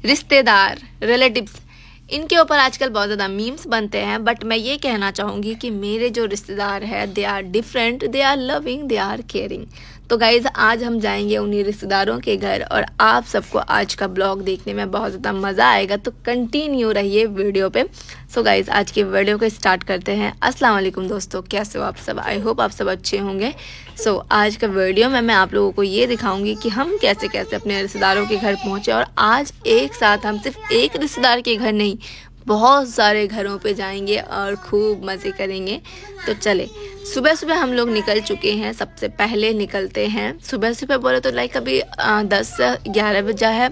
रिश्तेदार, रिलेटिव्स, इनके ऊपर आजकल बहुत ज़्यादा मीम्स बनते हैं। बट मैं ये कहना चाहूँगी कि मेरे जो रिश्तेदार हैं they are different, they are loving, they are caring. तो गाइज़ आज हम जाएंगे उन्हीं रिश्तेदारों के घर और आप सबको आज का ब्लॉग देखने में बहुत ज़्यादा मज़ा आएगा, तो कंटिन्यू रहिए वीडियो पे। सो गाइज़ आज की वीडियो को स्टार्ट करते हैं। अस्सलाम वालेकुम दोस्तों, कैसे हो आप सब? आई होप आप सब अच्छे होंगे। सो आज का वीडियो में मैं आप लोगों को ये दिखाऊंगी कि हम कैसे कैसे अपने रिश्तेदारों के घर पहुँचे, और आज एक साथ हम सिर्फ एक रिश्तेदार के घर नहीं, बहुत सारे घरों पे जाएंगे और खूब मज़े करेंगे। तो चले, सुबह सुबह हम लोग निकल चुके हैं। सबसे पहले निकलते हैं, सुबह सुबह बोले तो लाइक अभी 10 से 11 बजा है।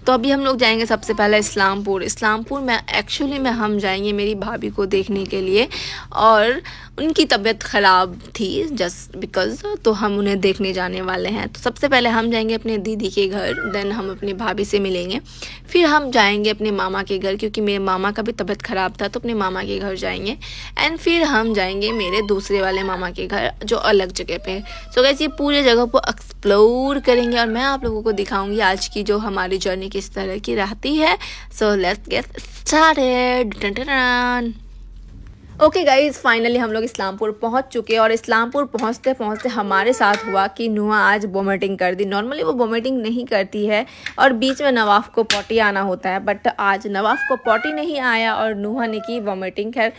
तो अभी हम लोग जाएंगे सबसे पहले इस्लामपुर में एक्चुअली में हम जाएंगे मेरी भाभी को देखने के लिए, और उनकी तबीयत ख़राब थी जस्ट बिकॉज, तो हम उन्हें देखने जाने वाले हैं। तो सबसे पहले हम जाएंगे अपने दीदी के घर, देन हम अपनी भाभी से मिलेंगे, फिर हम जाएंगे अपने मामा के घर क्योंकि मेरे मामा का भी तबीयत ख़राब था, तो अपने मामा के घर जाएंगे, एंड फिर हम जाएंगे मेरे दूसरे वाले मामा के घर जो अलग जगह पे है। सो गाइस ये पूरे जगह को एक्सप्लोर करेंगे और मैं आप लोगों को दिखाऊंगी आज की जो हमारी जर्नी किस तरह की रहती है। So let's get started. Okay guys, finally हम लोग इस्लामपुर पहुंच चुके हैं, और इस्लामपुर पहुंचते पहुंचते हमारे साथ हुआ कि नुहा आज वोमिटिंग कर दी। नॉर्मली वो वोमिटिंग नहीं करती है और बीच में नवाफ को पॉटी आना होता है, बट आज नवाफ को पॉटी नहीं आया और नुहा ने की वोमिटिंग। खैर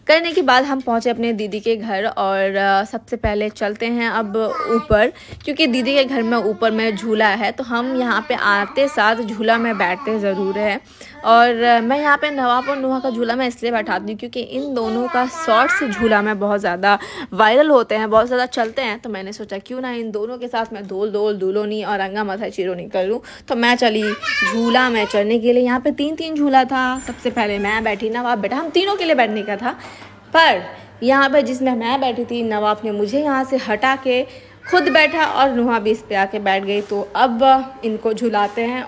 करने के बाद हम पहुंचे अपने दीदी के घर, और सबसे पहले चलते हैं अब ऊपर क्योंकि दीदी के घर में ऊपर में झूला है, तो हम यहाँ पे आते साथ झूला में बैठते ज़रूर है। और मैं यहाँ पे नवाब और नुहा का झूला मैं इसलिए बैठाती हूँ क्योंकि इन दोनों का शॉर्ट्स झूला में बहुत ज़्यादा वायरल होते हैं, बहुत ज़्यादा चलते हैं। तो मैंने सोचा क्यों ना इन दोनों के साथ मैं धोल धोल दूलोनी और रंगा माथा चिरोनी कर लूँ। तो मैं चली झूला में चढ़ने के लिए। यहाँ पे 3 झूला था। सबसे पहले मैं बैठी, नवाब बैठा, हम तीनों के लिए बैठने का था, पर यहाँ पर जिसमें मैं बैठी थी नवाब ने मुझे यहाँ से हटा के खुद बैठा और नुहा भी इस पे आके बैठ गई। तो अब इनको झुलाते हैं।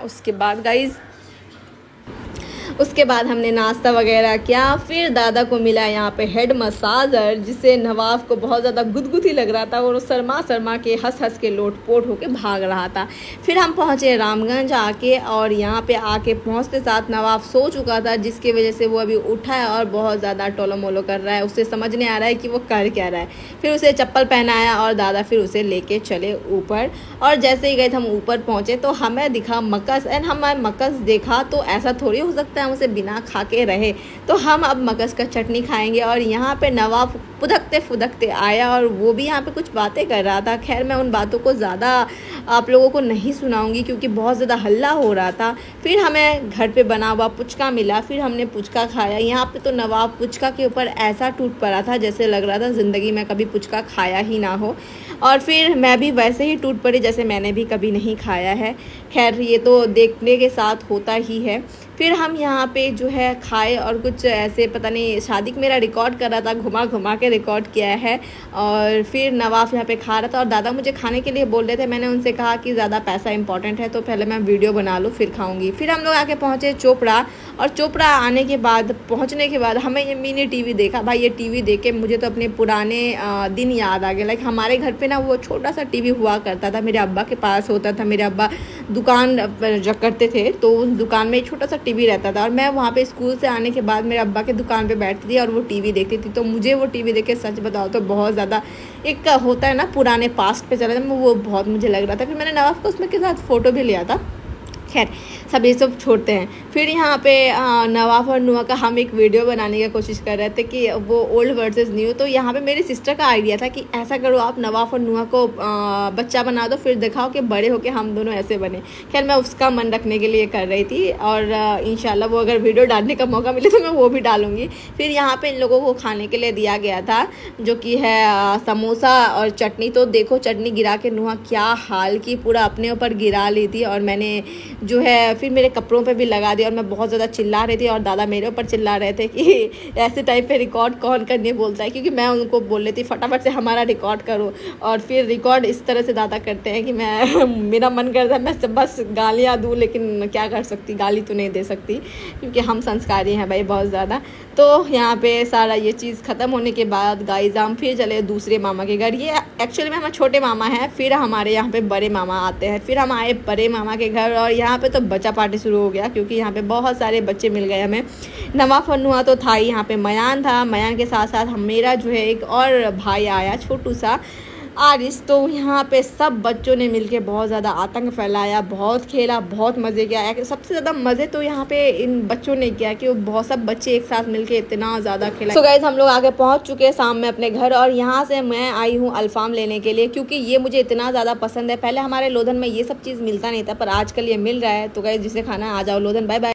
उसके बाद हमने नाश्ता वगैरह किया। फिर दादा को मिला यहाँ पे हेड मसाजर, जिसे नवाब को बहुत ज़्यादा गुदगुदी लग रहा था और शर्मा के हंस के लोटपोट होके भाग रहा था। फिर हम पहुँचे रामगंज आके, और यहाँ पे आके पहुँचते साथ नवाब सो चुका था, जिसकी वजह से वो अभी उठा है और बहुत ज़्यादा टोलो मोलो कर रहा है। उसे समझ नहीं आ रहा है कि वो कर क्या रहा है। फिर उसे चप्पल पहनाया और दादा फिर उसे लेके चले ऊपर, और जैसे ही गए हम ऊपर पहुँचे तो हमें दिखा मकस, एंड हमें मकस देखा तो ऐसा थोड़ी हो सकता है हम उसे बिना खा के रहे। तो हम अब मकस का चटनी खाएंगे। और यहाँ पे नवाब फुदकते फुदकते आया और वो भी यहाँ पे कुछ बातें कर रहा था। खैर मैं उन बातों को ज़्यादा आप लोगों को नहीं सुनाऊंगी क्योंकि बहुत ज़्यादा हल्ला हो रहा था। फिर हमें घर पे बना हुआ पुचका मिला, फिर हमने पुचका खाया। यहाँ पे तो नवाब पुचका के ऊपर ऐसा टूट पड़ा था जैसे लग रहा था ज़िंदगी में कभी पुचका खाया ही ना हो, और फिर मैं भी वैसे ही टूट पड़ी जैसे मैंने भी कभी नहीं खाया है। खैर ये तो देखने के साथ होता ही है। फिर हम यहाँ पे जो है खाए, और कुछ ऐसे पता नहीं शादी का मेरा रिकॉर्ड कर रहा था, घुमा घुमा के रिकॉर्ड किया है। और फिर नवाब यहाँ पे खा रहा था और दादा मुझे खाने के लिए बोल रहे थे। मैंने उनसे कहा कि ज़्यादा पैसा इंपॉर्टेंट है तो पहले मैं वीडियो बना लूँ फिर खाऊंगी। फिर हम लोग आके पहुँचे चोपड़ा, और चोपड़ा आने के बाद पहुँचने के बाद हमें ये मिनी टीवी देखा। भाई ये टीवी देख के मुझे तो अपने पुराने दिन याद आ गए। लाइक हमारे घर पर ना वो छोटा सा टीवी हुआ करता था, मेरे अब्बा के पास होता था। मेरे अब्बा दुकान जब करते थे तो उस दुकान में छोटा सा टीवी रहता था, और मैं वहाँ पे स्कूल से आने के बाद मेरे अब्बा के दुकान पे बैठती थी और वो टीवी देखती थी। तो मुझे वो टीवी देख के सच बताओ तो बहुत ज़्यादा एक होता है ना पुराने पास्ट पे चला था, वो बहुत मुझे लग रहा था। फिर मैंने नवाब को उसमें के साथ फ़ोटो भी लिया था। खैर सब ये सब छोड़ते हैं। फिर यहाँ पे नवाब और नुहा का हम एक वीडियो बनाने की कोशिश कर रहे थे कि वो ओल्ड वर्सेस न्यू। तो यहाँ पे मेरी सिस्टर का आइडिया था कि ऐसा करो आप नवाब और नुहा को बच्चा बना दो, फिर दिखाओ कि बड़े होके हम दोनों ऐसे बने। खैर मैं उसका मन रखने के लिए कर रही थी, और इंशाल्लाह वो अगर वीडियो डालने का मौका मिले तो मैं वो भी डालूँगी। फिर यहाँ पर इन लोगों को खाने के लिए दिया गया था जो कि है समोसा और चटनी। तो देखो चटनी गिरा के नुहा क्या हाल की, पूरा अपने ऊपर गिरा ली थी, और मैंने जो है फिर मेरे कपड़ों पे भी लगा दिया, और मैं बहुत ज़्यादा चिल्ला रही थी और दादा मेरे ऊपर चिल्ला रहे थे कि ऐसे टाइप पे रिकॉर्ड कौन करने बोलता है, क्योंकि मैं उनको बोल रही थी फटाफट से हमारा रिकॉर्ड करो। और फिर रिकॉर्ड इस तरह से दादा करते हैं कि मैं मेरा मन करता है मैं बस गालियाँ दूँ, लेकिन क्या कर सकती, गाली तो नहीं दे सकती क्योंकि हम संस्कारी हैं भाई बहुत ज़्यादा। तो यहाँ पे सारा ये चीज़ ख़त्म होने के बाद गाइस हम फिर चले दूसरे मामा के घर। ये एक्चुअली में हमारे छोटे मामा हैं, फिर हमारे यहाँ पे बड़े मामा आते हैं। फिर हम आए बड़े मामा के घर, और यहाँ पे तो बच्चा पार्टी शुरू हो गया, क्योंकि यहाँ पे बहुत सारे बच्चे मिल गए हमें। नवाफ और नुआ तो था ही, यहाँ पे मयान था, मयान के साथ साथ मेरा जो है एक और भाई आया छोटू सा आरिस। तो यहाँ पे सब बच्चों ने मिलके बहुत ज़्यादा आतंक फैलाया, बहुत खेला, बहुत मज़े किया। सबसे ज़्यादा मज़े तो यहाँ पे इन बच्चों ने किया कि वो बहुत सब बच्चे एक साथ मिलके इतना ज़्यादा खेला। सो गाइस, हम लोग आगे पहुँच चुके हैं शाम में अपने घर, और यहाँ से मैं आई हूँ अल्फाम लेने के लिए, क्योंकि ये मुझे इतना ज़्यादा पसंद है। पहले हमारे लोधन में ये सब चीज़ मिलता नहीं था, पर आजकल ये मिल रहा है। तो गाइस, जिसे खाना है आ जाओ लोधन। Bye bye.